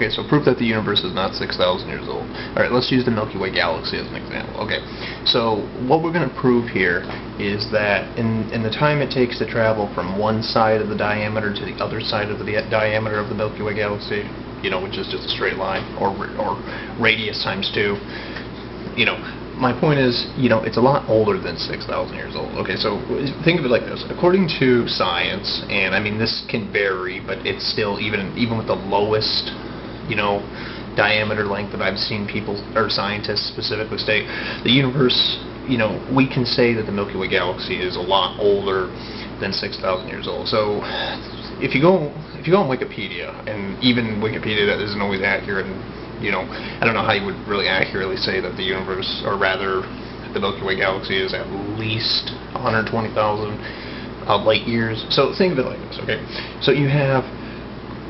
Okay, so proof that the universe is not 6,000 years old. Alright, let's use the Milky Way galaxy as an example. Okay, so what we're going to prove here is that in the time it takes to travel from one side of the diameter to the other side of the diameter of the Milky Way galaxy, you know, which is just a straight line, or radius times 2, you know, my point is, you know, it's a lot older than 6,000 years old. Okay, so think of it like this. According to science, and I mean this can vary, but it's still, even with the lowest, you know, diameter length that I've seen people, or scientists specifically state, the universe, you know, we can say that the Milky Way galaxy is a lot older than 6,000 years old. So if you go on Wikipedia, and even Wikipedia that isn't always accurate, and you know, I don't know how you would really accurately say that the universe, or rather the Milky Way galaxy, is at least 120,000 light years. So think of it like this, okay? So you have,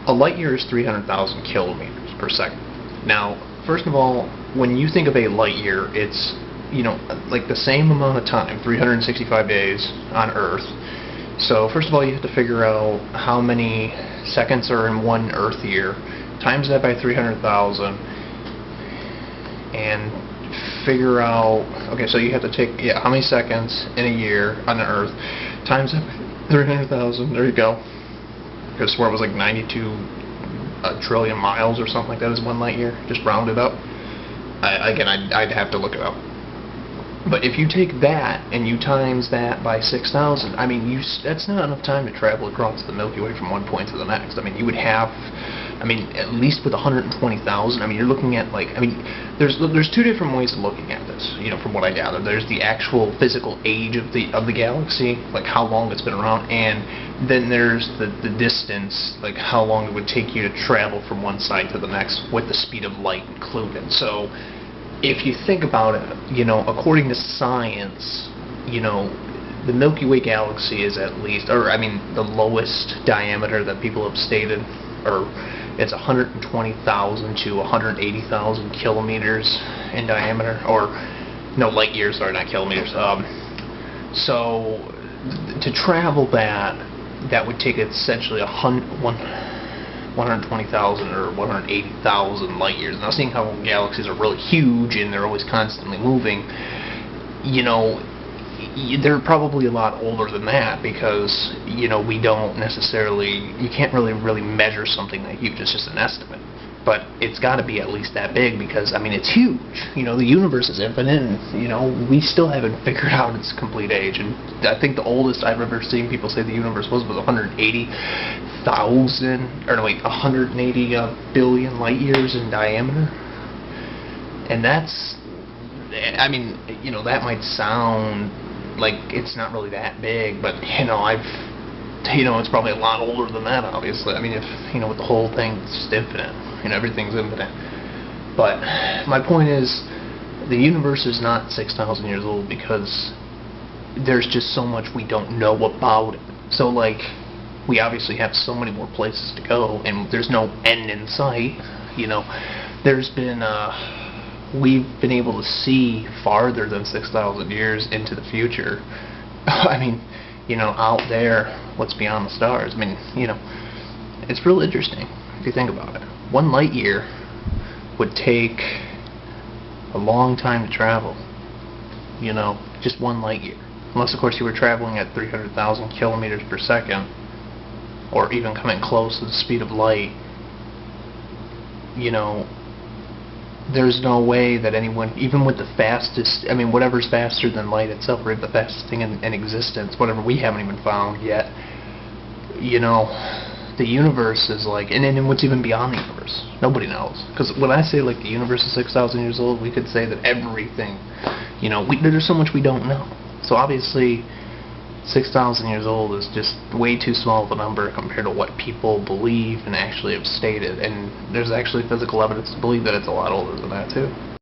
a light year is 300,000 kilometers per second. Now, first of all, when you think of a light year, it's, you know, like the same amount of time, 365 days on Earth. So first of all, you have to figure out how many seconds are in one Earth year, times that by 300,000, and figure out, okay, so you have to take, yeah, how many seconds in a year on the Earth, times that by 300,000, there you go. I could swear it was like 92 trillion miles or something like that is one light year, just round it up. Again, I'd have to look it up. But if you take that and you times that by 6,000, I mean, that's not enough time to travel across the Milky Way from one point to the next. I mean, you would have, I mean, at least with 120,000, I mean, you're looking at, like, I mean, there's two different ways of looking at this, you know, from what I gather. There's the actual physical age of the galaxy, like how long it's been around, and then there's the distance, like how long it would take you to travel from one side to the next with the speed of light included. So if you think about it, you know, according to science, you know, the Milky Way galaxy is at least, or I mean, the lowest diameter that people have stated, or it's 120,000 to 180,000 kilometers in diameter, or no, light years, sorry, not kilometers. So to travel that would take essentially 120,000 or 180,000 light years. Now, seeing how galaxies are really huge and they're always constantly moving, you know, they're probably a lot older than that, because, you know, we don't necessarily, you can't really measure something that huge. It's just an estimate. But it's got to be at least that big, because, I mean, it's huge. You know, the universe is infinite, and, you know, we still haven't figured out its complete age. And I think the oldest I've ever seen people say the universe was 180,000, or no, wait, 180 billion light years in diameter. And that's, I mean, you know, that might sound like it's not really that big, but, you know, it's probably a lot older than that, obviously. I mean, if, you know, with the whole thing, it's just infinite. You know, everything's infinite. But my point is, the universe is not 6,000 years old because there's just so much we don't know about it. So, like, we obviously have so many more places to go, and there's no end in sight. You know, there's been, we've been able to see farther than 6,000 years into the future. I mean, you know, out there, what's beyond the stars. I mean, you know, it's real interesting if you think about it. One light year would take a long time to travel, you know, just one light year. Unless, of course, you were traveling at 300,000 kilometers per second, or even coming close to the speed of light. You know, there's no way that anyone, even with the fastest, I mean, whatever's faster than light itself, or the fastest thing in existence, whatever we haven't even found yet, you know, the universe is like, and what's even beyond the universe? Nobody knows. Because when I say, like, the universe is 6,000 years old, we could say that everything, you know, there's so much we don't know. So obviously, 6,000 years old is just way too small of a number compared to what people believe and actually have stated. And there's actually physical evidence to believe that it's a lot older than that, too.